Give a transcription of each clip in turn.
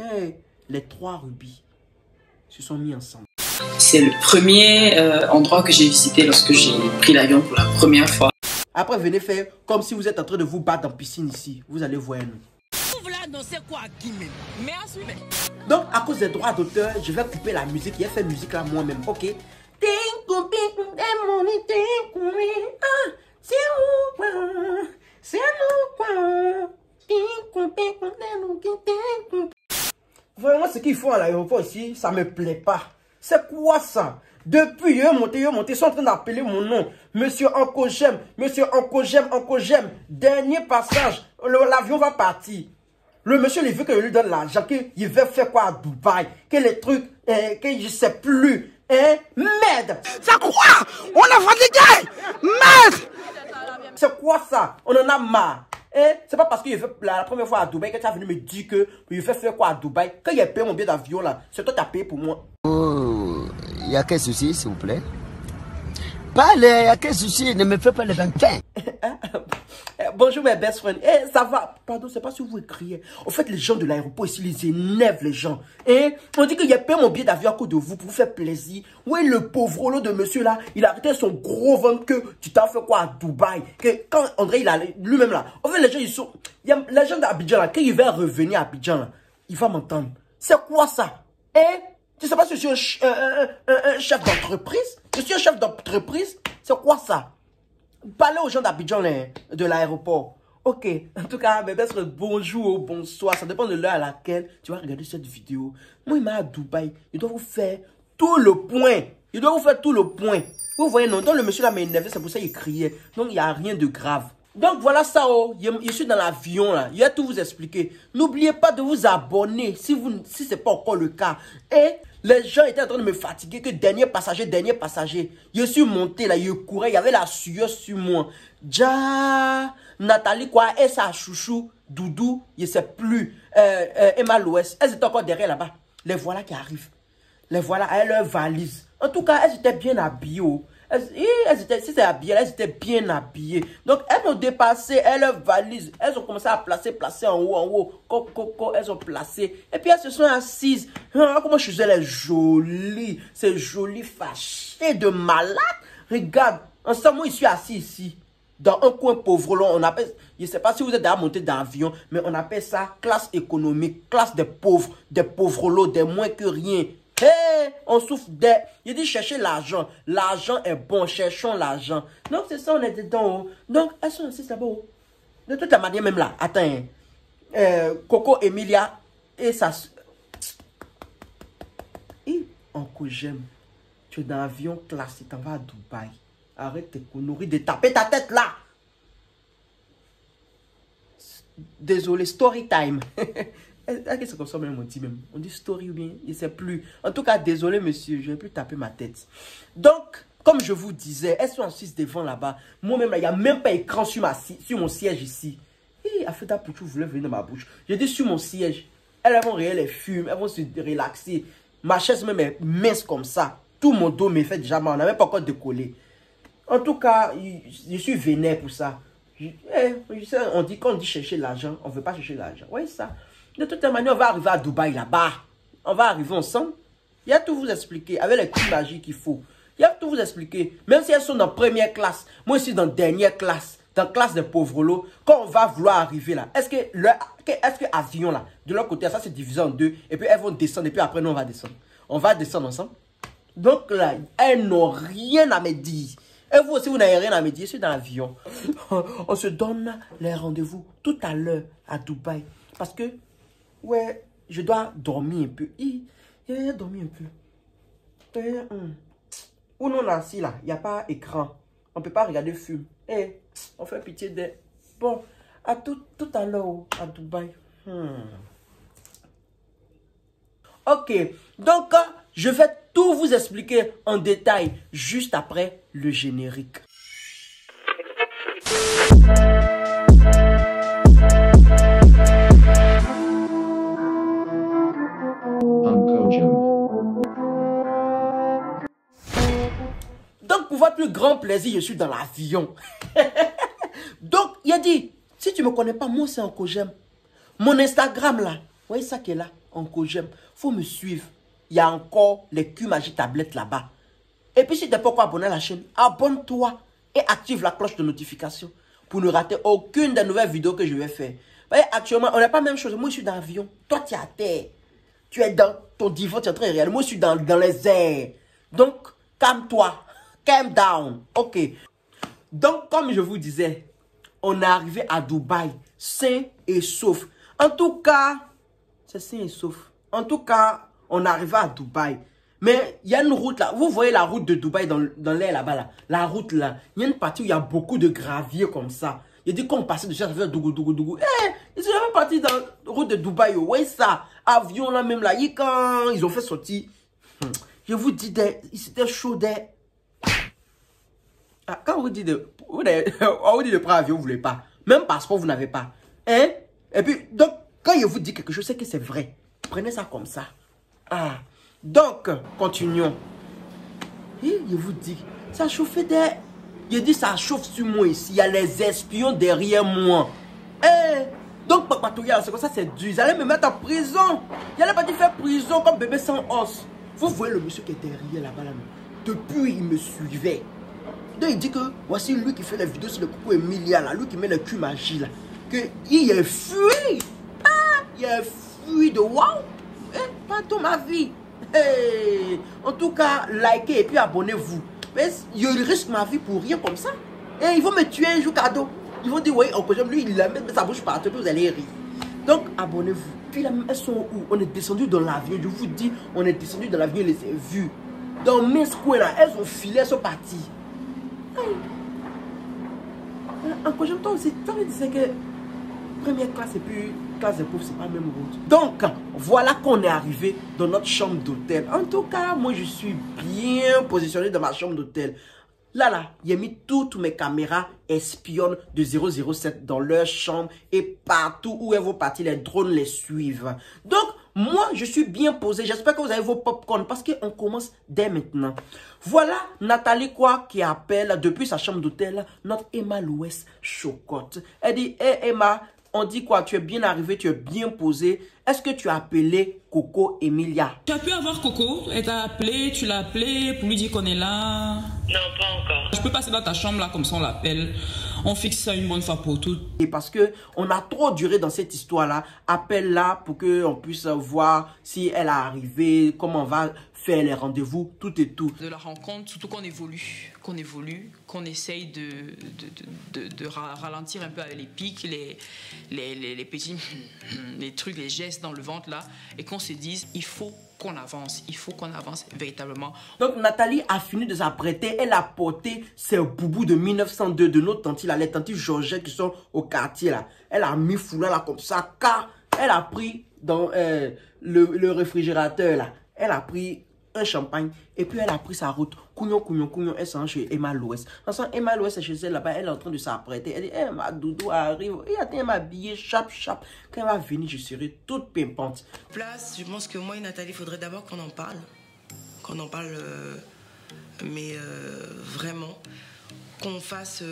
Hey, les trois rubis se sont mis ensemble. C'est le premier endroit que j'ai visité lorsque j'ai pris l'avion pour la première fois. Après, venez faire comme si vous êtes en train de vous battre en piscine ici. Vous allez voir nous. Donc, à cause des droits d'auteur, je vais couper la musique. Il a fait musique là moi-même, ok? Vraiment, ce qu'ils font à l'aéroport ici, ça me plaît pas. C'est quoi ça? Depuis, ils sont en train d'appeler mon nom. Monsieur Ankogem, Monsieur Ankogem. Dernier passage, l'avion va partir. Le monsieur, il veut que je lui donne l'argent, qu'il veut faire quoi à Dubaï, que les trucs, que je sais plus. Merde! C'est quoi? On est fatigué! Merde! C'est quoi ça? On en a marre. C'est pas parce qu'il fait la première fois à Dubaï que tu as venu me dire que il fait faire quoi à Dubaï. Quand il a payé mon billet d'avion là, c'est toi qui as payé pour moi. Oh, il y a quel souci, s'il vous plaît? Parlez, il y a quel souci? Ne me fais pas le 25. Bonjour mes best friends. Ça va? Pardon, c'est pas si vous criez. En fait, les gens de l'aéroport ici, ils énervent les gens. On dit qu'il a payé mon billet d'avion à cause de vous pour vous faire plaisir. Oui, le pauvre lot de monsieur là, il a arrêté son gros ventre que tu t'as fait quoi à Dubaï. Que quand André, il a lui-même là. En fait, les gens, ils sont. Il y a les gens d'Abidjan là, quand il va revenir à Abidjan là, il va m'entendre. C'est quoi ça? Tu sais pas si je suis un chef d'entreprise? Je suis un chef d'entreprise? C'est quoi ça? Parlez aux gens d'Abidjan de l'aéroport. Ok, en tout cas, mes best friends, bonjour, bonsoir. Ça dépend de l'heure à laquelle tu vas regarder cette vidéo. Moi, il m'a à Dubaï. Il doit vous faire tout le point. Il doit vous faire tout le point. Vous voyez, non? Donc, le monsieur là m'a énervé, c'est pour ça qu'il criait. Donc, il n'y a rien de grave. Donc, voilà ça, oh. Je suis dans l'avion là. Il va tout vous expliquer. N'oubliez pas de vous abonner si ce n'est pas encore le cas. Et les gens étaient en train de me fatiguer que dernier passager. Je suis monté là, je courais, il y avait la sueur sur moi. Nathalie quoi, et sa chouchou, Doudou, je ne sais plus, Emma Louest, elles étaient encore derrière là-bas. Les voilà qui arrivent. Les voilà avec leurs valises. En tout cas, elles étaient bien habillées. Elles étaient bien habillées. Donc, elles ont dépassé leurs valises. Elles ont commencé à placer en haut. Elles ont placé. Et puis, elles se sont assises. Comment je suis, elle est jolie. C'est joli, fâché de malade. Regarde, ensemble, moi, je suis assis ici. Dans un coin pauvre, on appelle, je ne sais pas si vous êtes déjà monté d'avion, mais on appelle ça classe économique, classe des pauvres lots, des moins que rien. On souffre des... Il dit chercher l'argent. L'argent est bon, cherchons l'argent. Donc c'est ça, on est dedans. Donc elles sont assises là-bas. De toute la manière, même là, attends. Coco, Emilia et ça... Encore j'aime. Tu es dans l'avion classe, tu t'en vas à Dubaï. Arrête tes conneries de taper ta tête là. Désolé, story time. Est-ce que c'est comme ça même on dit même? On dit story ou bien? Je ne sais plus. En tout cas, désolé monsieur, je ne vais plus taper ma tête. Donc, comme je vous disais, elles sont assises devant là-bas. Moi-même, il n'y a même pas écran sur mon siège ici. Afeta Pouchou voulait venir dans ma bouche. J'ai dit sur mon siège. Elles vont réel, elles fument, elles vont se relaxer. Ma chaise même est mince comme ça. Tout mon dos me fait déjà mal. On n'a même pas encore décollé. En tout cas, je suis vénère pour ça. On dit quand on dit chercher l'argent, on ne veut pas chercher l'argent. Oui, ça. De toute manière, on va arriver à Dubaï là-bas. On va arriver ensemble. Il y a tout vous expliquer avec les coups magiques qu'il faut. Il y a tout vous expliquer. Même si elles sont dans première classe, moi aussi dans dernière classe, dans classe des pauvres lots, quand on va vouloir arriver là, est-ce que avion là, de l'autre côté, ça c'est divisé en deux, et puis elles vont descendre, et puis après nous on va descendre. On va descendre ensemble. Donc là, elles n'ont rien à me dire. Et vous aussi, vous n'avez rien à me dire, je suis dans l'avion. On se donne les rendez-vous tout à l'heure à Dubaï. Parce que, ouais, je dois dormir un peu. Dormir un peu. Où nous, on est assis là, il n'y a pas écran. On ne peut pas regarder film. On fait pitié de... Bon, à tout à l'heure à Dubaï. Ok, donc je vais tout vous expliquer en détail juste après le générique. Donc pour votre plus grand plaisir, je suis dans l'avion. Donc il a dit, si tu ne me connais pas, moi c'est Ankogem. Mon Instagram là, vous voyez ça qui est là. Oncle, j'aime. Faut me suivre. Il y a encore les Q-Magie tablettes là-bas. Et puis, si tu n'es pas encore abonné à la chaîne, abonne-toi et active la cloche de notification pour ne rater aucune des nouvelles vidéos que je vais faire. Vous voyez, actuellement, on n'a pas la même chose. Moi, je suis dans l'avion. Toi, tu es à terre. Tu es dans ton divan, tu es en train de réaliser. Moi, je suis dans les airs. Donc, calme-toi. Calm down. OK. Donc, comme je vous disais, on est arrivé à Dubaï, sain et sauf. En tout cas, c'est sain et sauf. En tout cas, on est arrivé à Dubaï. Mais il y a une route là. Vous voyez la route de Dubaï dans l'air là-bas là. La route là. Il y a une partie où il y a beaucoup de gravier comme ça. Il dit qu'on passait de ça fait dougou dougou dougou. Eh, ils sont jamais partis dans la route de Dubaï. Ouais ça. Avion là même là. Quand ils ont fait sortir. Je vous dis, c'était chaud des. Ah, quand on vous dit de prendre avion, vous ne voulez pas. Même passeport, vous n'avez pas. Hein? Et puis, donc, quand je vous dis quelque chose, c'est que c'est vrai. Prenez ça comme ça. Ah. Donc, continuons. Et je vous dis, ça chauffait des... Je dis, ça chauffe sur moi ici. Il y a les espions derrière moi. Eh, donc, papa, c'est comme ça, c'est dur. Ils allaient me mettre en prison. Ils allaient pas te faire prison comme bébé sans os. Vous voyez le monsieur qui est derrière là-bas, là. Depuis, il me suivait. Donc, il dit que voici lui qui fait les vidéos sur le coucou Emilia, là. Lui qui met le cul magie, là. Il est fui. Ah, il est fui de waouh. Eh, pas toute ma vie. Hey. En tout cas, likez et puis abonnez-vous. Mais il risque ma vie pour rien comme ça. Et ils vont me tuer un jour cadeau. Ils vont dire, oui, lui, il la met sa bouche partout, puis vous allez rire. Donc, abonnez-vous. Puis là, elles sont où? On est descendu dans l'avion. Je vous dis, on est descendu dans l'avion, on les a vues. Dans mes squares, là, elles ont filé, elles sont parties. Hey. Encore j'aime toi aussi. Tu disais que première classe et puis classe de pauvres, c'est pas la même route. Donc, voilà qu'on est arrivé dans notre chambre d'hôtel. En tout cas, moi, je suis bien positionné dans ma chambre d'hôtel. Là, il a mis toutes mes caméras espionnes de 007 dans leur chambre et partout où elles vont partir, les drones les suivent. Donc, moi, je suis bien posé. J'espère que vous avez vos popcorn parce qu'on commence dès maintenant. Voilà Nathalie quoi qui appelle depuis sa chambre d'hôtel notre Emma Louès Chocotte. Elle dit, hey Emma, on dit quoi? Tu es bien arrivé, tu es bien posé. Est-ce que tu as appelé Coco Emilia? Tu as pu avoir Coco? Elle t'a appelé, tu l'as appelé pour lui dire qu'on est là? Non, pas encore. Je peux passer dans ta chambre là, comme ça on l'appelle. On fixe ça une bonne fois pour toutes. Et parce que on a trop duré dans cette histoire-là, appelle-la pour qu'on puisse voir si elle est arrivée, comment on va faire les rendez-vous, tout et tout. De la rencontre, surtout qu'on évolue, qu'on essaye de ralentir un peu avec les pics, les petits les trucs, les gestes dans le ventre là, et qu'on se dise, il faut qu'on avance véritablement. Donc Nathalie a fini de s'apprêter, elle a porté ses boubous de 1902 de nos tantes là, les tantes Georgette qui sont au quartier là. Elle a mis foulard là comme ça, car elle a pris dans le réfrigérateur là, elle a pris un champagne et puis elle a pris sa route. Cougnon, elle s'en va chez Emma Louès. Ensemble, Emma Louès est chez elle là-bas, elle est en train de s'apprêter. Elle dit, hey, ma doudou arrive. Et elle m'a habillée, chap. Quand elle va venir, je serai toute pimpante. Place, je pense que moi et Nathalie, il faudrait d'abord qu'on en parle. Mais vraiment, qu'on fasse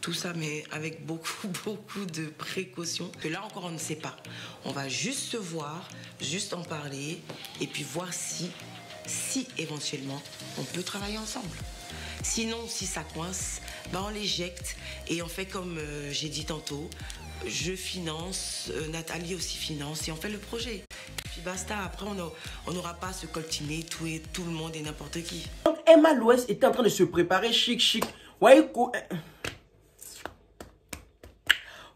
tout ça, mais avec beaucoup de précautions. Que là encore, on ne sait pas. On va juste se voir, juste en parler, et puis voir si éventuellement, on peut travailler ensemble. Sinon, si ça coince, ben on l'éjecte et on fait comme j'ai dit tantôt. Je finance, Nathalie aussi finance et on fait le projet. Puis basta, après on n'aura pas à se coltiner tout le monde et n'importe qui. Donc Emma Louès était en train de se préparer chic. Ouais,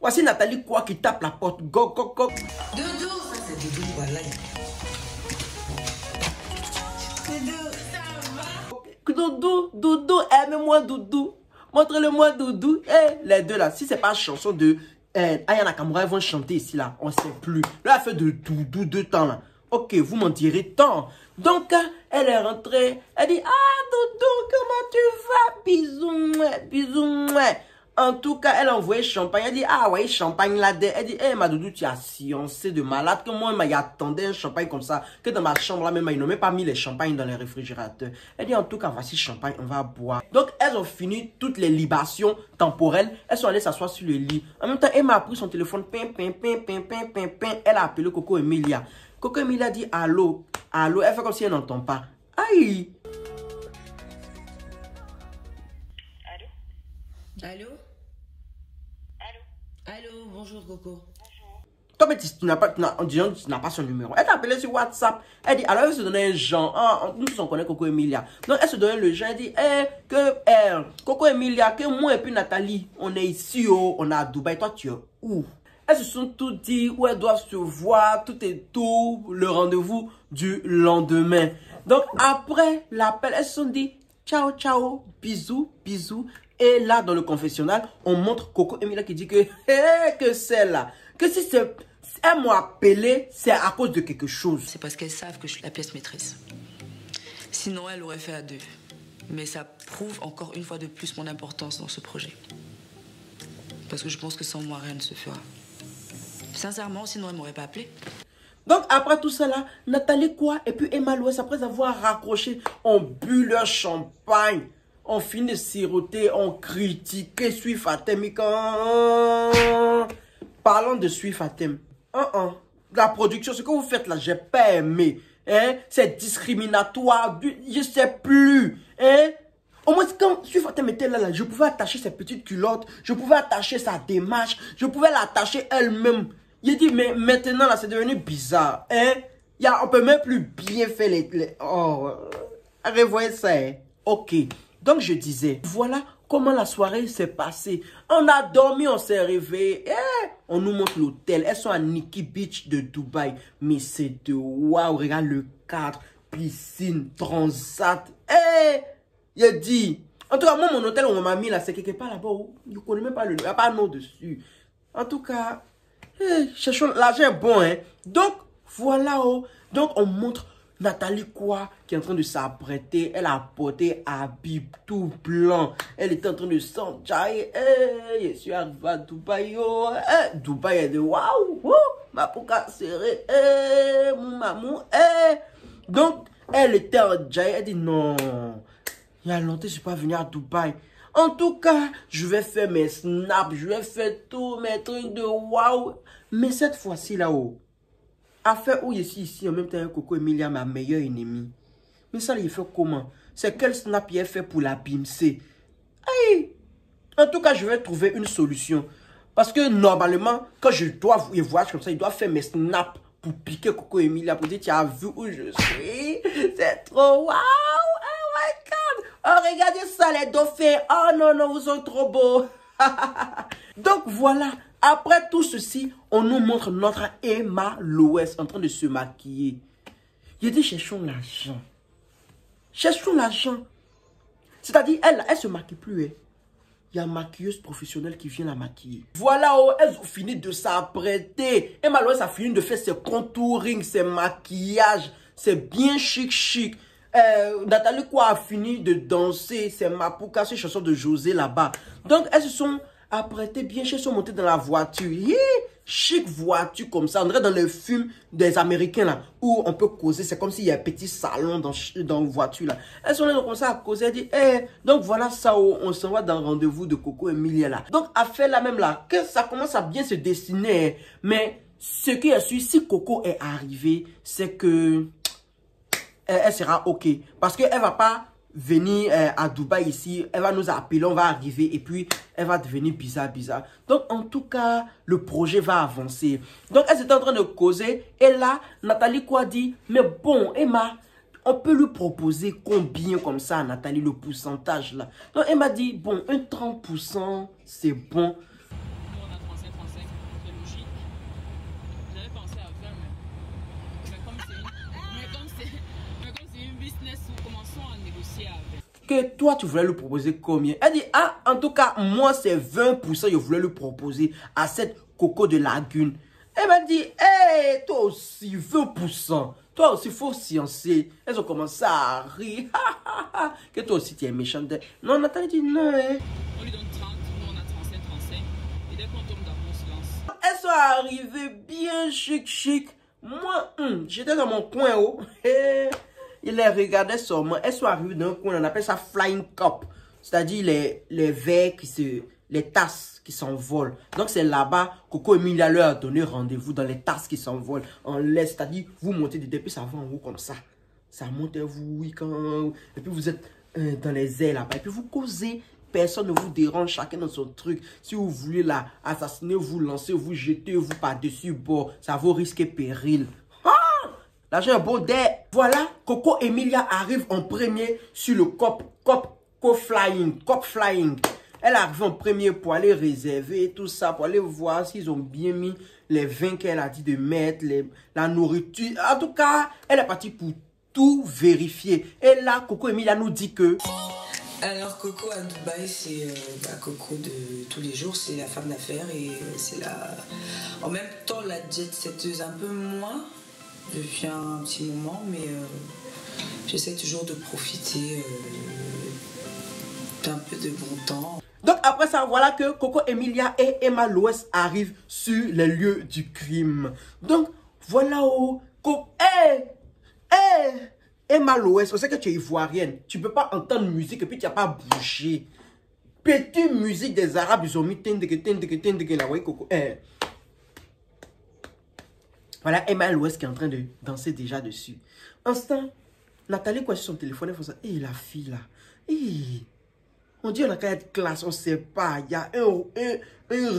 voici Nathalie quoi qui tape la porte. Go. Doudou, ça c'est Doudou, voilà. Doudou, aime-moi Doudou. Montre-le-moi Doudou. Les deux là, si c'est pas chanson de Aya Nakamura, ils vont chanter ici là. On sait plus. Là, elle fait de Doudou 2 temps là. Ok, vous m'en direz tant. Donc, elle est rentrée. Elle dit, ah Doudou, comment tu vas? Bisous. En tout cas, elle a envoyé champagne. Elle dit, ah ouais, champagne là. Elle dit, ma doudou, tu as sciencé de malade. Que moi, il attendait un champagne comme ça. Que dans ma chambre là, même, ils n'ont même pas mis les champagnes dans les réfrigérateurs. Elle dit, en tout cas, voici champagne, on va boire. Donc, elles ont fini toutes les libations temporelles. Elles sont allées s'asseoir sur le lit. En même temps, Emma a pris son téléphone. Elle a appelé Coco Emilia. Coco Emilia dit, allô, allô. Elle fait comme si elle n'entend pas. Aïe. Allô? Allô, bonjour Coco. Toi, mais tu n'as pas, en disant que tu n'as pas son numéro. Elle t'a appelé sur WhatsApp. Elle dit, alors elle se donnait un Jean. Ah, nous tous on connaît Coco Emilia. Donc elle se donnait le Jean. Elle dit, Coco Emilia, que moi et puis Nathalie, on est ici, on est à Dubaï. Toi, tu es où? Elles se sont toutes dit où elles doivent se voir, tout et tout, le rendez-vous du lendemain. Donc après l'appel, elles se sont dit, ciao, ciao, bisous, bisous. Et là, dans le confessionnal, on montre Coco Emilia qui dit que c'est là. Que si elles m'ont appelé, c'est à cause de quelque chose. C'est parce qu'elles savent que je suis la pièce maîtresse. Sinon, elle aurait fait à deux. Mais ça prouve encore une fois de plus mon importance dans ce projet. Parce que je pense que sans moi, rien ne se fera. Sincèrement, sinon, elle ne m'aurait pas appelé. Donc, après tout ça là, Nathalie quoi et puis Emma Louès, après avoir raccroché, ont bu leur champagne. On finit de siroter, on critiquait Swift Atem. Parlons de Swift Atem. La production, ce que vous faites là, j'ai pas aimé. Hein? C'est discriminatoire. Je sais plus. Hein? Au moins, quand Swift Atem était là, je pouvais attacher ses petites culottes. Je pouvais attacher sa démarche. Je pouvais l'attacher elle-même. Il dit, mais maintenant là, c'est devenu bizarre. Hein? On peut même plus bien faire les... Oh, revoyez ça. Hein? Ok. Donc, je disais, voilà comment la soirée s'est passée. On a dormi, on s'est réveillé. On nous montre l'hôtel. Elles sont à Nikki Beach de Dubaï. Mais c'est de waouh. Regarde le cadre, piscine, transat. Il dit. En tout cas, moi, mon hôtel, on m'a mis là, c'est quelque part là-bas où je ne connais même pas le nom. Il n'y a pas de nom dessus. En tout cas, cherchons. L'argent est bon, hein. Donc, voilà. Donc, on montre Nathalie quoi qui est en train de s'apprêter. Elle a porté un habit tout blanc. Elle était en train de s'enjailler. Je suis arrivé à Dubaï. Dubaï est de waouh. Ma pouka serrée. Mon maman. Donc, elle était enjaillée. Elle dit non. Il y a longtemps, je ne suis pas venu à Dubaï. En tout cas, je vais faire mes snaps. Je vais faire tous mes trucs de waouh. Mais cette fois-ci là-haut. Affaire où je suis ici en même temps, Coco Emilia, ma meilleure ennemie. Mais ça, il fait comment? C'est quel snap il a fait pour la bimser? Aïe! En tout cas, je vais trouver une solution. Parce que normalement, quand je dois voir comme ça, il doit faire mes snaps pour piquer Coco Emilia, pour dire, tu as vu où je suis? C'est trop waouh! Oh my God! Oh, regardez ça, les dauphins! Oh non, non, vous sont trop beaux! Donc voilà. Après tout ceci, on nous montre notre Emma Louès en train de se maquiller. Il dit, cherchons l'argent. Cherchons l'argent. C'est-à-dire, elle se maquille plus. Hein. Il y a une maquilleuse professionnelle qui vient la maquiller. Voilà, elles ont fini de s'apprêter. Emma Louès a fini de faire ses contouring, ses maquillages. C'est bien chic. Nathalie quoi a fini de danser. C'est Mapouka, ces chansons de José là-bas. Donc, elles se sont apprêtées bien, elles sont montées dans la voiture. Chic voiture comme ça. On dirait dans les films des Américains là, où on peut causer. C'est comme s'il y a un petit salon dans la voiture là. Elles sont là comme ça à causer. Elles disent, donc voilà ça, on s'en va dans le rendez-vous de Coco Emilia là. Donc, affaire là même là, que ça commence à bien se dessiner. Hein. Mais ce qui est sûr, si Coco est arrivée, c'est que elle sera ok. Parce qu'elle ne va pas venir à Dubaï ici. Elle va nous appeler, on va arriver et puis elle va devenir bizarre. Donc en tout cas, le projet va avancer. Donc elle était en train de causer. Et là, Nathalie quoi dit, mais bon, Emma, on peut lui proposer combien comme ça, Nathalie, le pourcentage là. Donc Emma dit, bon, un 30%, c'est bon. Que toi, tu voulais lui proposer combien? Elle dit, ah, en tout cas, moi, c'est 20%, je voulais lui proposer à cette Coco de Lagune. Elle m'a dit, hey, toi aussi, 20%. Toi aussi, il faut sciencer. Elles ont commencé à rire. Que toi aussi, tu es méchante. Non, Nathalie dit, non. Hein. On lui donne 30, nous on a 37%. sont arrivées bien chic. Moi, j'étais dans mon coin haut. Ils les regardaient seulement. Elles sont arrivées dans un coin, on appelle ça flying cup. C'est-à-dire les verres les tasses qui s'envolent. Donc c'est là-bas, Coco Emilia leur a donné rendez-vous dans les tasses qui s'envolent en l'air. C'est-à-dire, vous montez depuis ça va en haut comme ça. Ça monte vous, et puis vous êtes dans les airs là-bas. Et puis vous causez. Personne ne vous dérange, chacun dans son truc. Si vous voulez là, assassiner, vous lancer, vous jeter, vous par-dessus bord, ça vaut risque et péril. Ah! L'argent est beau d'air. Voilà, Coco Emilia arrive en premier sur le cop flying. Elle arrive en premier pour aller réserver tout ça, pour aller voir s'ils ont bien mis les vins qu'elle a dit de mettre, la nourriture. En tout cas, elle est partie pour tout vérifier. Et là, Coco Emilia nous dit que... Alors Coco à Dubaï, c'est Coco de tous les jours, c'est la femme d'affaires et c'est en même temps la jet-setteuse un peu moins depuis un petit moment, mais j'essaie toujours de profiter d'un peu de bon temps. Donc après ça, voilà que Coco Emilia et Emma Loès arrivent sur les lieux du crime. Donc voilà où Emma Loès, on sait que tu es ivoirienne. Tu ne peux pas entendre musique et puis tu n'as pas bougé. Petite musique des Arabes, ils ont mis là, ouais, Coco. Voilà Emma Loès qui est en train de danser déjà dessus. Instant, Nathalie quoi sur son téléphone, elle fait ça. La fille là. On dit on a qu'à être classe, on ne sait pas. Il y a un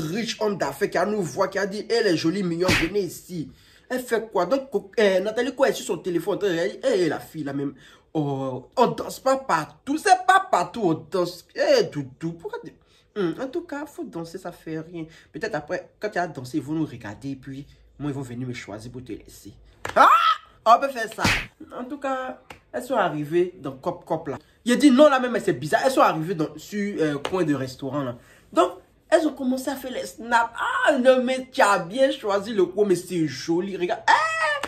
riche homme d'affaires qui nous voit, qui a dit, elle est jolie, mignonne, venez ici. Elle fait quoi? Donc, Nathalie quoi est sur son téléphone, elle dit, la fille là même. Oh, on danse pas partout, c'est pas partout, on danse. Doudou, pourquoi? En tout cas, il faut danser, ça fait rien. Peut-être après, quand tu as dansé, ils vont nous regarder, puis moi, ils vont venir me choisir pour te laisser. Ah! On peut faire ça. En tout cas, elles sont arrivées dans Cop là. Il a dit non là même, c'est bizarre. Elles sont arrivées sur coin de restaurant là. Donc, elles ont commencé à faire les snaps. Ah non mais tu as bien choisi le coin, mais c'est joli. Regarde.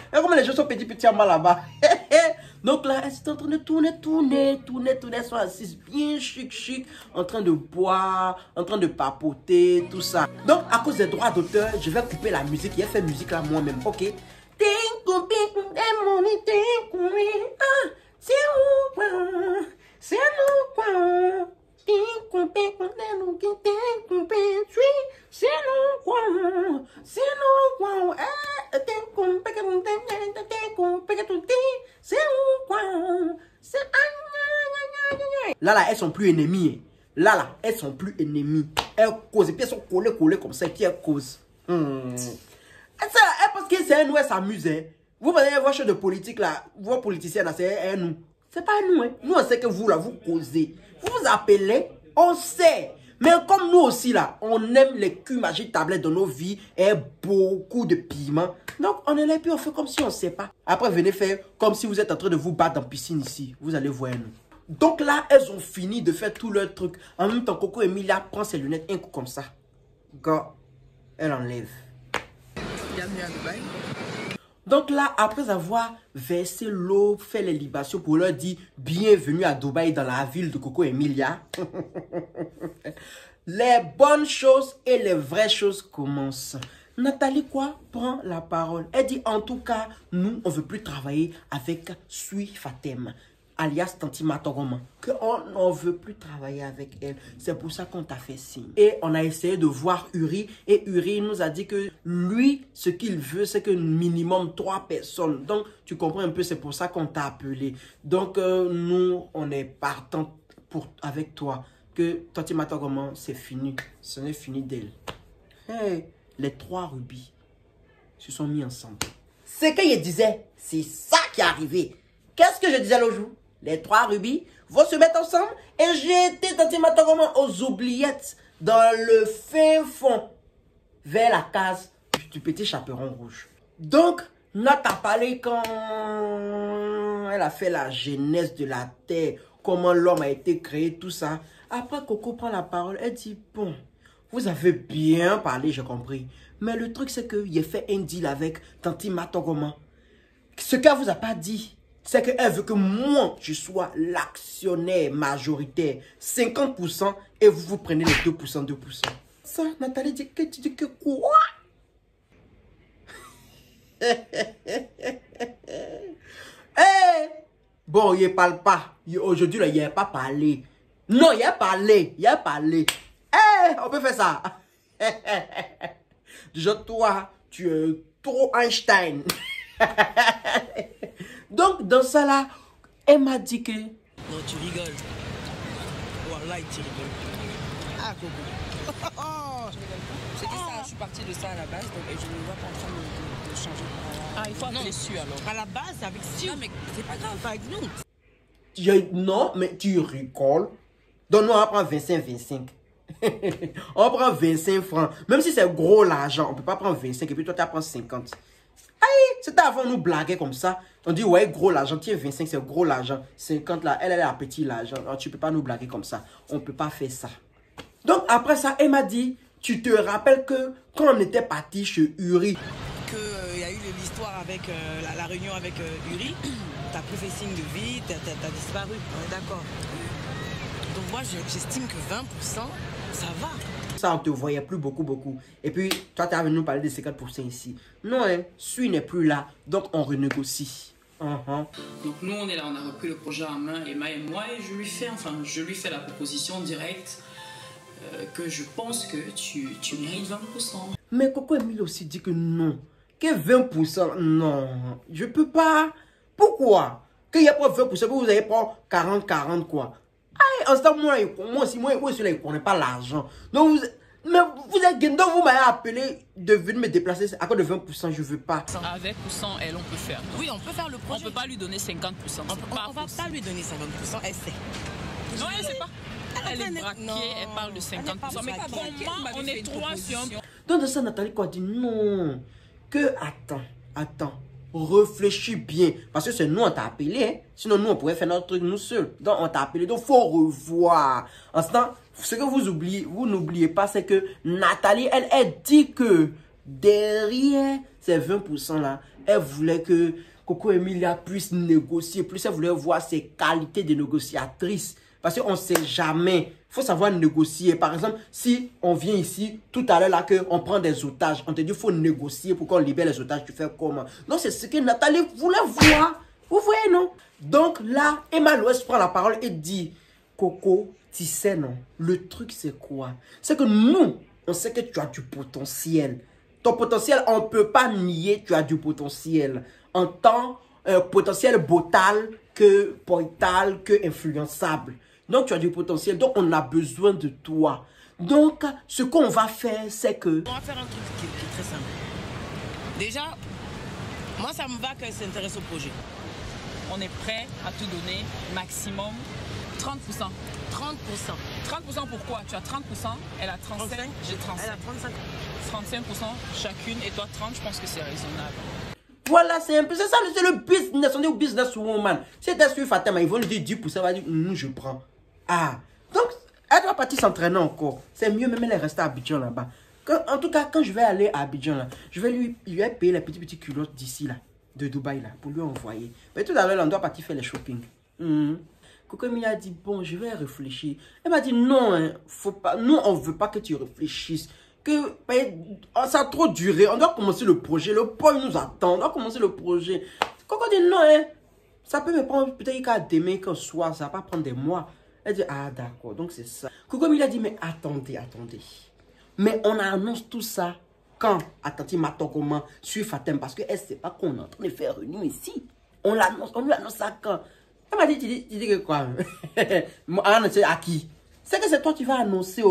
Regarde comment les gens sont petits à moi là-bas. Donc là, elles sont en train de tourner. Elles sont assises bien chic, en train de boire, en train de papoter, tout ça. Donc, à cause des droits d'auteur, je vais couper la musique. Il a fait musique là moi-même, ok? Là, elles sont plus ennemies. Là, elles sont plus ennemies. Elles causent, et puis elles sont collées comme ça, et puis elles causent. Parce que c'est nous, elles s'amusent. Vous voyez vos choses de politique là, vos politiciens là, c'est nous. C'est pas nous, hein. Nous, on sait que vous là, vous causez. Vous vous appelez, on sait. Mais comme nous aussi là, on aime les culs magiques tablettes dans nos vies et beaucoup de piment. Donc, on est là et puis on fait comme si on ne sait pas. Après, venez faire comme si vous êtes en train de vous battre dans la piscine ici. Vous allez voir nous. Donc là, elles ont fini de faire tout leur truc. En même temps, Coco Emilia prend ses lunettes, un coup comme ça. Gars, elle enlève. Bienvenue à Dubaï. Donc là, après avoir versé l'eau, fait les libations pour leur dire bienvenue à Dubaï dans la ville de Coco Emilia. Les bonnes choses et les vraies choses commencent. Nathalie quoi prend la parole. Elle dit en tout cas, nous, on ne veut plus travailler avec Sui Fatem, alias Tanti Matogoma. Qu'on n'en veut plus travailler avec elle. C'est pour ça qu'on t'a fait signe. Et on a essayé de voir Uri. Et Uri nous a dit que lui, ce qu'il veut, c'est que minimum 3 personnes. Donc, tu comprends un peu, c'est pour ça qu'on t'a appelé. Donc, nous, on est partant avec toi. Que Tanti Matogoma, c'est fini. Ce n'est fini d'elle. Hey, les 3 rubis se sont mis ensemble. Ce que je disais, c'est ça qui est arrivé. Qu'est-ce que je disais l'autre jour? Les 3 rubis vont se mettre ensemble et j'ai été Tanti Matogoma aux oubliettes dans le fin fond vers la case du petit chaperon rouge. Donc, Nat a parlé quand elle a fait la genèse de la terre, comment l'homme a été créé, tout ça. Après, Coco prend la parole, elle dit, bon, vous avez bien parlé, j'ai compris. Mais le truc, c'est que j'ai fait un deal avec Tanti Matogoma. Ce qu'elle vous a pas dit, c'est qu'elle veut que moi, je sois l'actionnaire majoritaire. 50% et vous prenez les 2%. Ça, Nathalie dit que tu dis que quoi? Bon, il ne parle pas. Aujourd'hui, il n'a pas parlé. Non, il a parlé. Il a parlé. On peut faire ça. Déjà, toi, tu es trop Einstein. Donc, dans ça là, elle m'a dit que... Non, tu rigoles. Wallah, tu rigoles. Ah, Coco. C'était ça, je suis partie de ça à la base, donc je ne vois pas en train de changer. Ah, il faut appeler Su alors. À la base, c'est avec Su. Non, mais c'est pas grave. Pas avec nous. Non, mais tu rigoles. Donc, nous, on va prendre 25. On prend 25 francs. Même si c'est gros l'argent, on ne peut pas prendre 25 et puis toi, tu prends 50. Aïe, c'était avant nous blaguer comme ça. On dit, ouais, gros l'argent, tiens, 25, c'est gros l'argent. 50 là, elle a petit l'argent. Tu ne peux pas nous blaguer comme ça. On ne peut pas faire ça. Donc, après ça, elle m'a dit, tu te rappelles que quand on était parti chez Uri, Il y a eu l'histoire avec la réunion avec Uri. T'as plus fait signe de vie, t'as disparu. On est d'accord. Donc moi, j'estime que 20%, ça va. ça, on te voyait plus beaucoup. Et puis, toi, tu es venu nous parler de 50% ici. Non, hein, Sui n'est plus là, donc on renégocie. Donc nous, on est là, on a repris le projet en main, Emma et moi, et je lui fais la proposition directe que je pense que tu mérites 20%. Mais Coco Emile aussi dit que non. Que 20%, non, je peux pas. Pourquoi? Qu'il n'y a pas 20%, que vous allez prendre 40 quoi. Aïe, en ce temps, moi aussi, là, je ne connais pas l'argent. Donc, mais vous êtes donc vous m'avez appelé de venir me déplacer à cause de 20%, je ne veux pas. Avec ou sans elle, on peut faire. Oui, on peut faire le projet. On ne peut pas lui donner 50%. On ne va pas lui donner 50%, elle sait. Non, elle ne sait pas. Elle est braquée, elle parle de 50%. Mais pour moi, on est trois sur un... Donc, de ça, Nathalie quoi dit non. Que attends. Réfléchis bien. Parce que c'est nous, on t'a appelé. Hein? Sinon, nous, on pourrait faire notre truc nous seuls. Donc, on t'a appelé. Donc, il faut revoir. En ce temps, ce que vous n'oubliez pas, c'est que Nathalie, elle dit que derrière ces 20% là, elle voulait que Coco Emilia puisse négocier. Plus, elle voulait voir ses qualités de négociatrice. Parce qu'on ne sait jamais. Il faut savoir négocier. Par exemple, si on vient ici, tout à l'heure, là, qu'on prend des otages, on te dit qu'il faut négocier pour qu'on libère les otages. Tu fais comment? Donc, c'est ce que Nathalie voulait voir. Vous voyez, non? Donc, là, Emma Loès prend la parole et dit, Coco, tu sais, non? Le truc, c'est quoi? C'est que nous, on sait que tu as du potentiel. Ton potentiel, on ne peut pas nier, tu as du potentiel. En tant potentiel botal que poital, que influençable. Donc, tu as du potentiel. Donc, on a besoin de toi. Donc, ce qu'on va faire, c'est que... On va faire un truc qui est très simple. Déjà, moi, ça me va qu'elle s'intéresse au projet. On est prêt à te donner maximum 30%. 30% pourquoi? Tu as 30%, elle a 35, j'ai 35. Elle a 35. 35% chacune et toi 30, je pense que c'est raisonnable. Voilà, c'est un peu ça, c'est le business. On est au business woman. Si tu es sur Fatima, ils vont lui dire 10%, elle va dire, je prends. Ah, donc, elle doit partir s'entraîner encore. C'est mieux même elle est restée à Abidjan là-bas. En tout cas, quand je vais aller à Abidjan, là, je vais lui payer les petites culottes d'ici, là, de Dubaï, là, pour lui envoyer. Mais tout à l'heure, on doit partir faire les shopping. Coco Emilia a dit, bon, je vais réfléchir. Elle m'a dit, non, hein, faut pas. Nous, on ne veut pas que tu réfléchisses. Que ça a trop duré. On doit commencer le projet. Le point nous attend. On doit commencer le projet. Coco dit, non, hein, ça peut me prendre peut-être qu'à demain, qu'un soir, ça va pas prendre des mois. Elle dit, ah, d'accord, donc c'est ça. Coco Emilia a dit, mais attendez. Mais on annonce tout ça quand Atati m'attend comment sur Fatem, parce qu'elle ne sait pas qu'on est en train de faire réunion ici. On lui annonce ça quand? Elle m'a dit, tu dis que quoi? Annoncer à qui? C'est que c'est toi qui vas annoncer,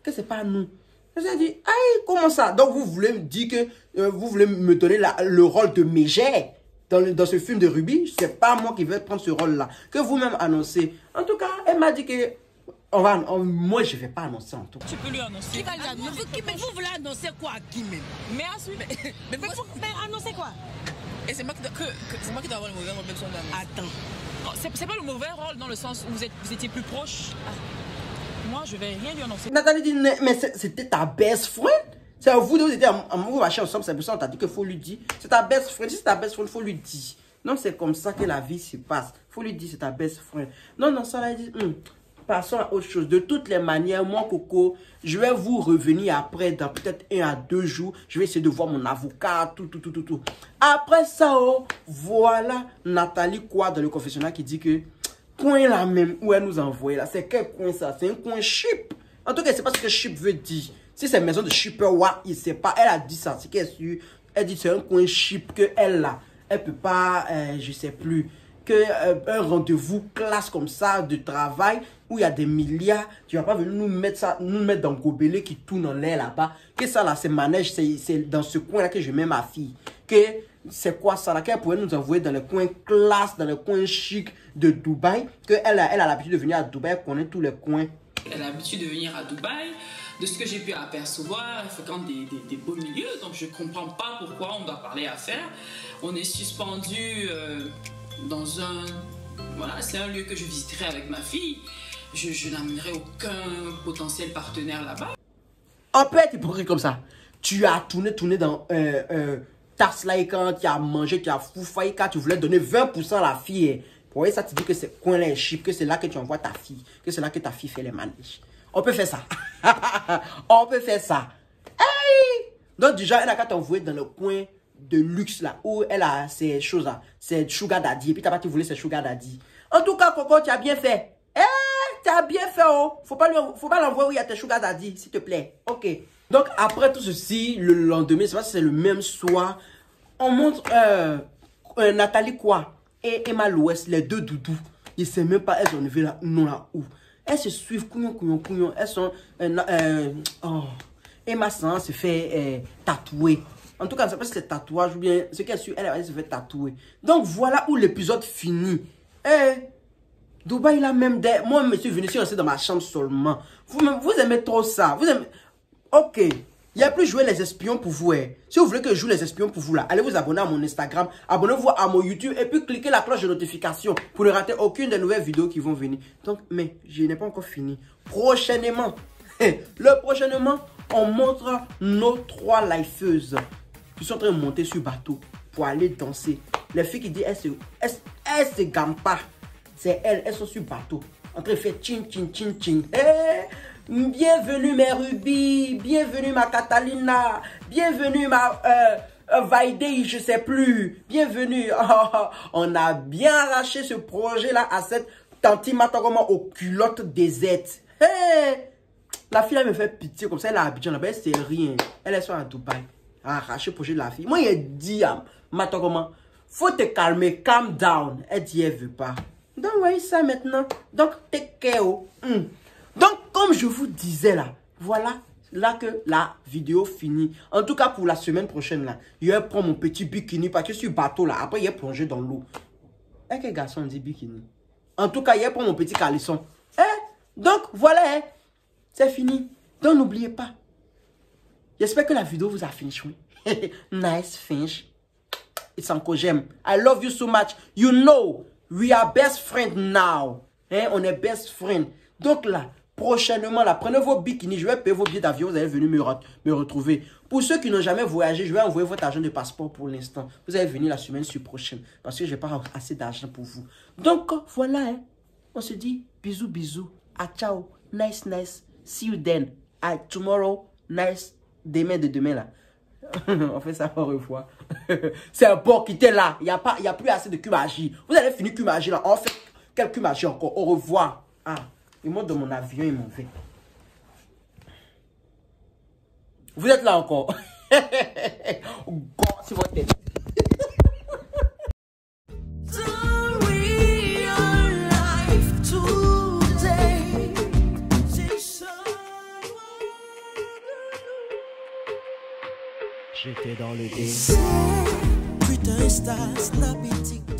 que c'est pas nous. Elle dit, aïe, comment ça? Donc vous voulez me dire que vous voulez me donner le rôle de Mégère dans ce film de Ruby? C'est pas moi qui vais prendre ce rôle-là. Que vous-même annoncez. En tout cas, elle m'a dit que moi, je ne vais pas annoncer en tout cas. Tu peux lui annoncer. Qui va lui annoncer? Vous voulez annoncer quoi à qui même? Mais ensuite, mais annoncer quoi? Et c'est moi qui dois avoir le mauvais rôle même si on annonce. Attends. C'est pas le mauvais rôle dans le sens où vous étiez plus proche. Moi, je vais rien lui annoncer. Nathalie dit, mais c'était ta best friend. C'est vous deux, vous étiez vous marchez ensemble, c'est pour ça qu'on t'a dit qu'il faut lui dire. C'est ta best friend. Si c'est ta best friend, il faut lui dire. Non, c'est comme ça que la vie se passe. Il faut lui dire, c'est ta best friend. Non, ça, là, il dit, passons à autre chose. De toutes les manières, moi, Coco, je vais vous revenir après, dans peut-être 1 à 2 jours. Je vais essayer de voir mon avocat, tout. Après ça, oh, voilà Nathalie quoi dans le confessionnal qui dit que coin là même où elle nous a envoyé là, c'est quel coin ça? C'est un coin chip. En tout cas, c'est pas ce que chip veut dire. Si c'est maison de shipper, il sait pas. Elle a dit ça, c'est qu'elle sûr. Elle dit c'est un coin chip que elle là. Elle peut pas, je sais plus, que un rendez-vous classe comme ça de travail où il y a des milliards, tu vas pas venir nous mettre ça, nous mettre dans Gobelé qui tourne en l'air là-bas. Que ça là, c'est manège, c'est dans ce coin là que je mets ma fille. Que c'est quoi ça là, qu'elle pourrait nous envoyer dans les coins classe, dans les coins chic de Dubaï. Que elle a l'habitude de venir à Dubaï, elle connaît tous les coins. Elle a l'habitude de venir à Dubaï. De ce que j'ai pu apercevoir, elle fréquente des beaux milieux, donc je ne comprends pas pourquoi on doit parler affaires. On est suspendu dans un... Voilà, c'est un lieu que je visiterai avec ma fille. Je n'amènerai aucun potentiel partenaire là-bas. On peut être hypocrite comme ça. Tu as tourné dans Tarsla quand tu as mangé, tu as foufaillé quand tu voulais donner 20% à la fille. Vous voyez, ça te dit que c'est coin là, chip, que c'est là que tu envoies ta fille, que c'est là que ta fille fait les manèges. On peut faire ça. On peut faire ça. Hey! Donc déjà, elle a qu'à t'envoyer dans le coin de luxe là, où elle a ces choses là, c'est sugar daddy. Et puis t'as pas qui voulait ces sugar daddy. En tout cas, Coco, tu as bien fait. Tu as bien fait, oh. Faut pas l'envoyer où il y a tes sugar daddy, s'il te plaît. Ok. Donc après tout ceci, le lendemain, c'est pas si c'est le même soir, on montre Nathalie quoi et Emma Louest, les deux doudous. Ils ne savent même pas, elles sont arrivées là, non là où. Elles se suivent, couillon. Elles sont... Emma San se fait tatouer. En tout cas, je ne sais pas si c'est tatouage ou bien ce qu'elle suit, elle se fait tatouer. Donc voilà où l'épisode finit. Dubaï, il a même des... Moi, je suis venu, je suis resté dans ma chambre seulement. Vous aimez trop ça. Vous aimez... Ok. Il n'y a plus jouer les espions pour vous. Si vous voulez que je joue les espions pour vous là, allez vous abonner à mon Instagram, abonnez-vous à mon YouTube et puis cliquez la cloche de notification pour ne rater aucune des nouvelles vidéos qui vont venir. Donc, mais je n'ai pas encore fini. Prochainement, on montre nos 3 lifeuses qui sont en train de monter sur bateau pour aller danser. Les filles qui disent elles se gagnent pas. C'est elles sont sur bateau en train de faire tching. Bienvenue mes rubis, bienvenue ma Catalina, bienvenue ma Vaidei, je sais plus, bienvenue. On a bien arraché ce projet là à cette tanti Matagoma aux culottes désertes. La fille elle me fait pitié comme ça, elle a Abidjan là-bas, c'est rien. Elle est sur à Dubaï, arraché le projet de la fille. Moi il dit à Matagoma, faut te calmer, calm down. Elle dit elle veut pas. Donc voyez ça maintenant, donc take care. Donc, comme je vous disais là, voilà là que la vidéo finit. En tout cas, pour la semaine prochaine là, je vais prendre mon petit bikini parce que sur bateau là, après, il est plongé dans l'eau. Quel garçon dit bikini? En tout cas, je vais prendre mon petit caleçon. Donc, voilà, c'est fini. Donc, n'oubliez pas. J'espère que la vidéo vous a fini. Nice finish. It's encore j'aime. I love you so much. You know, we are best friends now. On est best friends. Donc là, prochainement, là, prenez vos bikinis, je vais payer vos billets d'avion, vous allez venir me retrouver. Pour ceux qui n'ont jamais voyagé, je vais envoyer votre argent de passeport pour l'instant. Vous allez venir la semaine prochaine parce que je n'ai pas assez d'argent pour vous. Donc, voilà, on se dit bisous. À ciao, nice. See you then. À tomorrow, nice. Demain là. On fait ça au revoir. C'est un porc qui était là. Il n'y a plus assez de Kumagie. Vous allez finir Kumagie là. On fait quelques Kumagie encore. Au revoir. Ils montent dans mon avion, ils m'ont fait. Vous êtes là encore. C'est votre tête. J'étais dans le dé. Putain, Insta, Snap et TikTok.